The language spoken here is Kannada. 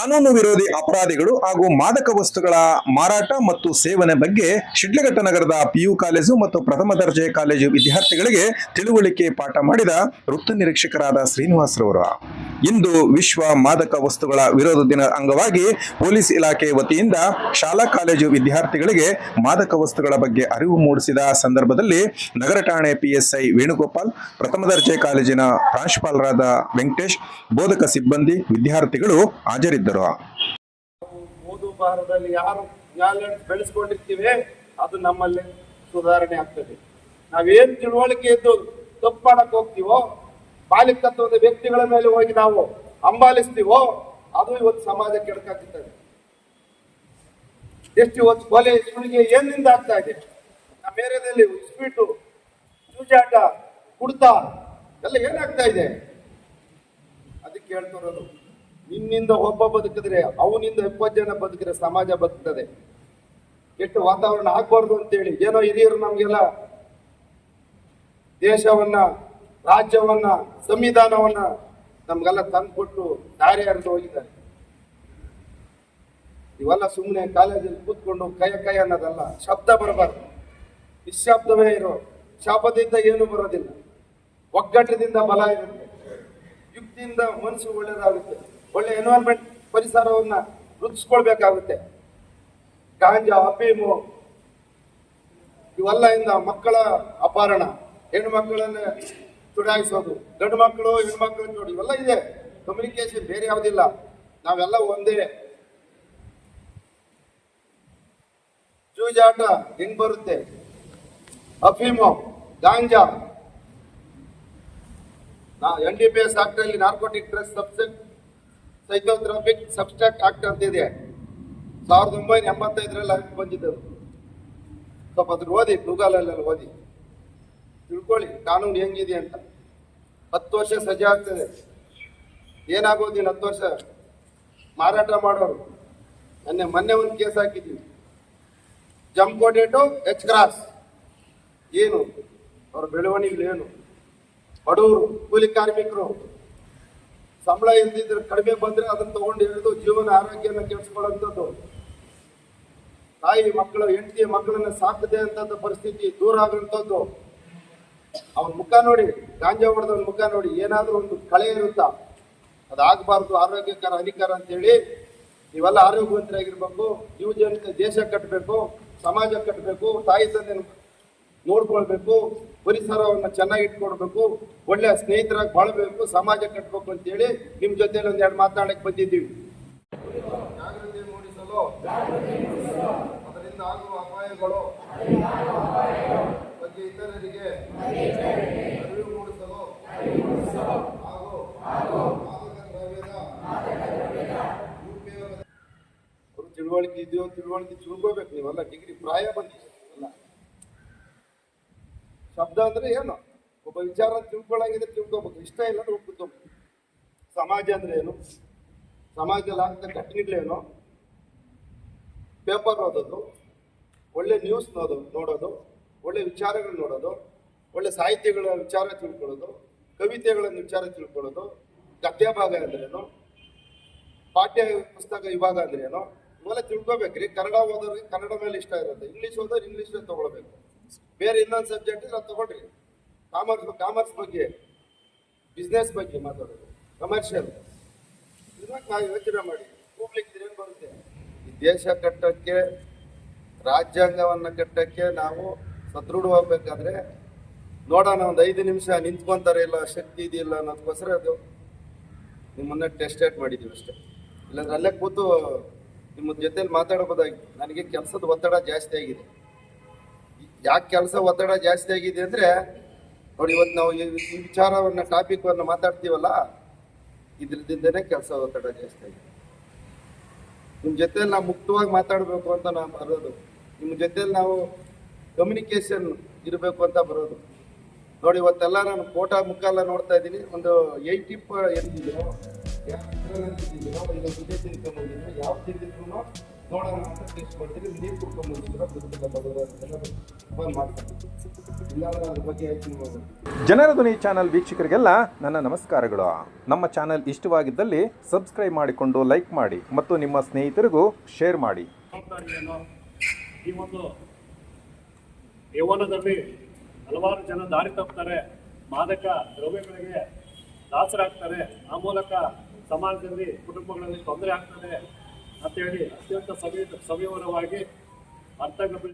ಕಾನೂನು ವಿರೋಧಿ ಅಪರಾಧಿಗಳು ಹಾಗೂ ಮಾದಕ ವಸ್ತುಗಳ ಮಾರಾಟ ಮತ್ತು ಸೇವನೆ ಬಗ್ಗೆ ಶಿಡ್ಲಘಟ್ಟ ನಗರದ ಪಿಯು ಕಾಲೇಜು ಮತ್ತು ಪ್ರಥಮ ದರ್ಜೆ ಕಾಲೇಜು ವಿದ್ಯಾರ್ಥಿಗಳಿಗೆ ತಿಳುವಳಿಕೆ ಪಾಠ ಮಾಡಿದ ವೃತ್ತ ನಿರೀಕ್ಷಕರಾದ ಶ್ರೀನಿವಾಸರವರು ಇಂದು ವಿಶ್ವ ಮಾದಕ ವಸ್ತುಗಳ ವಿರೋಧ ದಿನ ಅಂಗವಾಗಿ ಪೊಲೀಸ್ ಇಲಾಖೆ ವತಿಯಿಂದ ಶಾಲಾ ಕಾಲೇಜು ವಿದ್ಯಾರ್ಥಿಗಳಿಗೆ ಮಾದಕ ವಸ್ತುಗಳ ಬಗ್ಗೆ ಅರಿವು ಮೂಡಿಸಿದ ಸಂದರ್ಭದಲ್ಲಿ ನಗರ ಠಾಣೆ ಪಿಎಸ್ಐ ವೇಣುಗೋಪಾಲ್, ಪ್ರಥಮ ದರ್ಜೆ ಕಾಲೇಜಿನ ಪ್ರಾಂಶುಪಾಲರಾದ ವೆಂಕಟೇಶ್, ಬೋಧಕ ಸಿಬ್ಬಂದಿ, ವಿದ್ಯಾರ್ಥಿಗಳು ಹಾಜರಿದ್ದರು. ಓದು ಭಾರತದಲ್ಲಿ ಯಾರು ಬೆಳೆಸ್ಕೊಂಡಿರ್ತೀವಿ ಅದು ನಮ್ಮಲ್ಲಿ ಸುಧಾರಣೆ ಆಗ್ತದೆ. ನಾವೇನ್ ತಿಳುವಳಿಕೆ ಇದ್ದು ತಪ್ಪು ಮಾಡಕ್ ಹೋಗ್ತೀವೋ, ಮಾಲೀಕತ್ವದ ವ್ಯಕ್ತಿಗಳ ಮೇಲೆ ಹೋಗಿ ನಾವು ಅಂಬಾಲಿಸ್ತೀವೋ, ಅದು ಇವತ್ತು ಸಮಾಜ ಕೆಡಕಾಗ್ತದೆ. ಎಷ್ಟು ಇವತ್ತು ಕೊಲೆ ಸುಳಿಗೆ ಏನಿಂದ ಆಗ್ತಾ ಇದೆ ನಮ್ಮ ಏರಿಯಾದಲ್ಲಿ, ಇಸ್ಪೀಟು, ಜೂಜಾಟ, ಕುಡ್ತ ಎಲ್ಲ ಏನಾಗ್ತಾ ಇದೆ. ಅದಕ್ಕೆ ಹೇಳ್ತಿರೋದು, ನಿನ್ನಿಂದ ಒಬ್ಬ ಬದುಕಿದ್ರೆ ಅವನಿಂದ 20 ಜನ ಬದುಕಿದ್ರೆ ಸಮಾಜ ಬದುಕ್ತದೆ. ಕೆಟ್ಟ ವಾತಾವರಣ ಆಗ್ಬಾರ್ದು ಅಂತೇಳಿ ಏನೋ ಹಿರಿಯರು ನಮ್ಗೆಲ್ಲ ದೇಶವನ್ನ, ರಾಜ್ಯವನ್ನ, ಸಂವಿಧಾನವನ್ನ ನಮ್ಗೆಲ್ಲ ತಂದ್ಕೊಟ್ಟು ದಾರಿ ಹರಿದು ಹೋಗಿದ್ದಾರೆ. ಇವೆಲ್ಲ ಸುಮ್ಮನೆ ಕಾಲೇಜಲ್ಲಿ ಕೂತ್ಕೊಂಡು ಕೈ ಅನ್ನೋದಲ್ಲ. ಶಬ್ದ ಬರಬಾರ್ದು, ನಿಶಬ್ದವೇ ಇರೋ. ಶಾಪದಿಂದ ಏನು ಬರೋದಿಲ್ಲ. ಒಗ್ಗಟ್ಟದಿಂದ ಬಲ ಇರುತ್ತೆ. ಯುಕ್ತಿಯಿಂದ ಮನಸ್ಸು ಒಳ್ಳೇದಾಗುತ್ತೆ. ಒಳ್ಳೆ ಎನ್ವೈರನ್ಮೆಂಟ್, ಪರಿಸರವನ್ನ ರೂಪಿಸ್ಕೊಳ್ಬೇಕಾಗುತ್ತೆ. ಗಾಂಜಾ, ಅಫೀಮು ಇವೆಲ್ಲ ಇಂದ ಮಕ್ಕಳ ಅಪಹರಣ, ಹೆಣ್ಣು ಮಕ್ಕಳನ್ನ ಚುಡಾಯಿಸೋದು, ಗಂಡು ಮಕ್ಕಳು ಹೆಣ್ಮಕ್ಳನ್ನ ನೋಡಿ, ಇವೆಲ್ಲ ಇದೆ. ಕಮ್ಯುನಿಕೇಶನ್ ಬೇರೆ ಯಾವುದಿಲ್ಲ, ನಾವೆಲ್ಲ ಒಂದೇ. ಜೂಜಾಟ ಹೆಂಗ್ ಬರುತ್ತೆ, ಅಫೀಮು, ಗಾಂಜಾ, NDPS ಆಕ್ಟ್ ಅಲ್ಲಿ narcotic drugs psychotherapeutic subtract act ಅಂತ ಇದೆ. 1985ರಲ್ಲಿ ಬಂದಿದ್ದು. ಸ್ವಲ್ಪ ಅದ್ರ ಓದಿ, ಗೂಗಲಲ್ಲಿ ಓದಿ ತಿಳ್ಕೊಳ್ಳಿ ಕಾನೂನು ಹೆಂಗಿದೆ ಅಂತ. 10 ವರ್ಷ ಸಜೆ ಆಗ್ತದೆ. ಏನಾಗೋದು ಇನ್ನು 10 ವರ್ಷ? ಮಾರಾಟ ಮಾಡೋರು ಮೊನ್ನೆ ಒಂದು ಕೇಸ್ ಹಾಕಿದ್ದೀವಿ. ಜಂಪೋಟೇಟೋ ಎಚ್ ಕ್ರಾಸ್ ಏನು ಅವ್ರ ಬೆಳವಣಿಗೆ ಏನು? ಬಡವರು, ಕೂಲಿ ಕಾರ್ಮಿಕರು, ಸಂಬಳ ಇಲ್ದಿದ್ರೆ ಕಡಿಮೆ ಬಂದ್ರೆ ಅದನ್ನ ತಗೊಂಡು ಹಿಡಿದು ಜೀವನ ಆರೋಗ್ಯನ ಕೆಡಿಸ್ಕೊಳ್ಳುವಂಥದ್ದು. ತಾಯಿ ಮಕ್ಕಳು, ಹೆಂಡತಿ ಮಕ್ಕಳನ್ನ ಸಾಕದೆ ಅಂತದ್ದು ಪರಿಸ್ಥಿತಿ ದೂರ ಆಗುವಂಥದ್ದು. ಅವನ ಮುಖ ನೋಡಿ, ಗಾಂಜಾ ಹೊಡೆದವನ ಮುಖ ನೋಡಿ, ಏನಾದ್ರೂ ಒಂದು ಕಳೆ ಇರುತ್ತಾ? ಅದಾಗಬಾರ್ದು. ಆರೋಗ್ಯಕರ ಅಧಿಕಾರ ಅಂತೇಳಿ ನೀವೆಲ್ಲ ಆರೋಗ್ಯವಂತರಾಗಿರ್ಬೇಕು. ಯುವ ಜನತೆ ದೇಶ ಕಟ್ಟಬೇಕು, ಸಮಾಜ ಕಟ್ಟಬೇಕು, ತಾಯಿ ತಂದೆ ನೋಡ್ಕೊಳ್ಬೇಕು, ಪರಿಸರವನ್ನು ಚೆನ್ನಾಗಿ ಇಟ್ಕೊಡ್ಬೇಕು, ಒಳ್ಳೆಯ ಸ್ನೇಹಿತರಾಗಿ ಬಾಳ್ಬೇಕು, ಸಮಾಜ ಕಟ್ಟಬೇಕು ಅಂತೇಳಿ ನಿಮ್ ಜೊತೆಲಿ ಒಂದೆರಡು ಮಾತನಾಡಕ್ಕೆ ಬಂದಿದ್ದೀವಿ. ಜಾಗೃತಿ ಮೂಡಿಸಲು, ಅದರಿಂದ ಆಗುವ ಅಪಾಯಗಳು ಬಗ್ಗೆ ಇತರರಿಗೆ ಅರಿವು ಮೂಡಿಸಲು ಹಾಗೂ ಮಾದಕ ದ್ರವ್ಯದ ತಿಳುವಳಿಕೆ ಇದೆಯೋ, ತಿಳುವಳಿಕೆ ತಿಳ್ಕೋಬೇಕು. ನೀವೆಲ್ಲ ಡಿಗ್ರಿ ಪ್ರಾಯ ಬಂದಿದೆ. ಶಬ್ದ ಅಂದ್ರೆ ಏನು? ಒಬ್ಬ ವಿಚಾರ ತಿಳ್ಕೊಳ್ಳಾಗಿದ್ರೆ ತಿಳ್ಕೊಬೇಕು, ಇಷ್ಟ ಇಲ್ಲ ಅಂದ್ರೆ ಒಪ್ಪಿಕೋಬೇಕು. ಸಮಾಜ ಅಂದ್ರೆ ಏನು, ಸಮಾಜದಲ್ಲಿ ಆಗ್ತಾ ಘಟನೆಗಳೇನು, ಪೇಪರ್ ಓದೋದು, ಒಳ್ಳೆ ನ್ಯೂಸ್ ನೋಡೋದು, ಒಳ್ಳೆ ವಿಚಾರಗಳು ನೋಡೋದು, ಒಳ್ಳೆ ಸಾಹಿತ್ಯಗಳ ವಿಚಾರ ತಿಳ್ಕೊಳ್ಳೋದು, ಕವಿತೆಗಳ ವಿಚಾರ ತಿಳ್ಕೊಳ್ಳೋದು, ಗದ್ಯ ಭಾಗ ಅಂದ್ರೇನು, ಪಾಠ್ಯ ಪುಸ್ತಕ ವಿಭಾಗ ಅಂದ್ರೇನು, ಇವೆಲ್ಲ ತಿಳ್ಕೊಬೇಕ್ರಿ. ಕನ್ನಡ ಓದೋರಿಗೆ ಕನ್ನಡ ಮೇಲೆ ಇಷ್ಟ ಇರುತ್ತೆ, ಇಂಗ್ಲೀಷ್ ಓದೋರು ಇಂಗ್ಲೀಷ್ ತಗೊಳ್ಬೇಕು. ಬೇರೆ ಇನ್ನೊಂದು ಸಬ್ಜೆಕ್ಟ್ ಇದ್ರೆ ತಗೊಳ್ರಿ. ಕಾಮರ್ಸ್ ಬಗ್ಗೆ, ಬಿಸ್ನೆಸ್ ಬಗ್ಗೆ ಮಾತಾಡೋದು, ಕಮರ್ಷಿಯಲ್, ಇದನ್ನ ನಾವು ಯೋಚನೆ ಮಾಡಿ ಹೋಗ್ಲಿಕ್ಕೆ ಏನ್ ಬರುತ್ತೆ. ಈ ದೇಶ ಕಟ್ಟಕ್ಕೆ, ರಾಜ್ಯಾಂಗವನ್ನ ಕಟ್ಟಕ್ಕೆ ನಾವು ಸದೃಢವಾಗಬೇಕಾದ್ರೆ ನೋಡೋಣ, ಒಂದು 5 ನಿಮಿಷ ನಿಂತ್ಕೊಂತಾರೆ, ಇಲ್ಲ ಶಕ್ತಿ ಇದೆಯಲ್ಲ ಅನ್ನೋದಕ್ಕೋಸ್ಕರ ಅದು ನಿಮ್ಮನ್ನ ಟೆಸ್ಟೇಟ್ ಮಾಡಿದ್ದೀವಿ ಅಷ್ಟೇ. ಇಲ್ಲಾಂದ್ರೆ ಅಲ್ಲೇ ಕೂತು ನಿಮ್ಮ ಜೊತೆಲಿ ಮಾತಾಡಬಹುದಾಗಿತ್ತು. ನನಗೆ ಕೆಲಸದ ಒತ್ತಡ ಜಾಸ್ತಿ ಆಗಿದೆ. ಯಾಕೆ ಕೆಲಸ ಒತ್ತಡ ಜಾಸ್ತಿ ಆಗಿದೆ ಅಂದ್ರೆ ನೋಡಿ, ಇವತ್ತು ನಾವು ಈ ವಿಚಾರವನ್ನ, ಟಾಪಿಕ್ ಅನ್ನು ಮಾತಾಡ್ತೀವಲ್ಲ, ಇದ್ರದಿಂದನೇ ಕೆಲಸ ಒತ್ತಡ ಜಾಸ್ತಿ ಆಗಿದೆ. ನಿಮ್ಮ ಜೊತೆಲಿ ನಾವು ಮುಕ್ತವಾಗಿ ಮಾತಾಡಬೇಕು ಅಂತ ನಾವು ಬರೋದು, ನಿಮ್ಮ ಜೊತೆಲಿ ನಾವು ಕಮ್ಯುನಿಕೇಶನ್ ಇರಬೇಕು ಅಂತ ಬರೋದು. ನೋಡಿ, ಇವತ್ತೆಲ್ಲ ನಾನು ಫೋಟೋ ಮುಖ ಎಲ್ಲ ನೋಡ್ತಾ ಇದ್ದೀನಿ. ಒಂದು 80 ಎಲ್ಲಿದ್ದೀರೋ, ಯಾವ ತಿಂದಿದ್ರು ನೋಡೋಣ ಅಂತ ಟೆಸ್ಟ್ ಮಾಡ್ತೀನಿ. ನೀರು ಕುಡ್ಕೊಂಡ್ಬಂದಿದ್ದೀರೋ ಫೋನ್ ಮಾಡ್ತೀನಿ. ಇಲ್ಲಾಂದ್ರೆ ಅದ್ರ ಬಗ್ಗೆ ಹೇಳ್ತೀನಿ. ಜನರ ಧ್ವನಿ ಚಾನಲ್ ವೀಕ್ಷಕರಿಗೆಲ್ಲ ನನ್ನ ನಮಸ್ಕಾರಗಳು. ನಮ್ಮ ಚಾನಲ್ ಇಷ್ಟವಾಗಿದ್ದಲ್ಲಿ ಸಬ್ಸ್ಕ್ರೈಬ್ ಮಾಡಿಕೊಂಡು ಲೈಕ್ ಮಾಡಿ ಮತ್ತು ನಿಮ್ಮ ಸ್ನೇಹಿತರಿಗೂ ಶೇರ್ ಮಾಡಿ. ಜವಾಬ್ದಾರಿಯನ್ನು ಈ ಒಂದು ಯೌವನದಲ್ಲಿ ಹಲವಾರು ಜನ ದಾರಿ ತಪ್ಪುತ್ತಾರೆ, ಮಾದಕ ದ್ರವ್ಯಗಳಿಗೆ ದಾಸರಾಗ್ತಾರೆ, ಆ ಮೂಲಕ ಸಮಾಜದಲ್ಲಿ ಕುಟುಂಬಗಳಲ್ಲಿ ತೊಂದರೆ ಆಗ್ತದೆ ಅಂತೇಳಿ ಅತ್ಯಂತ ಸವಿವರವಾಗಿ ಅರ್ಥಗರ್ಭಿತ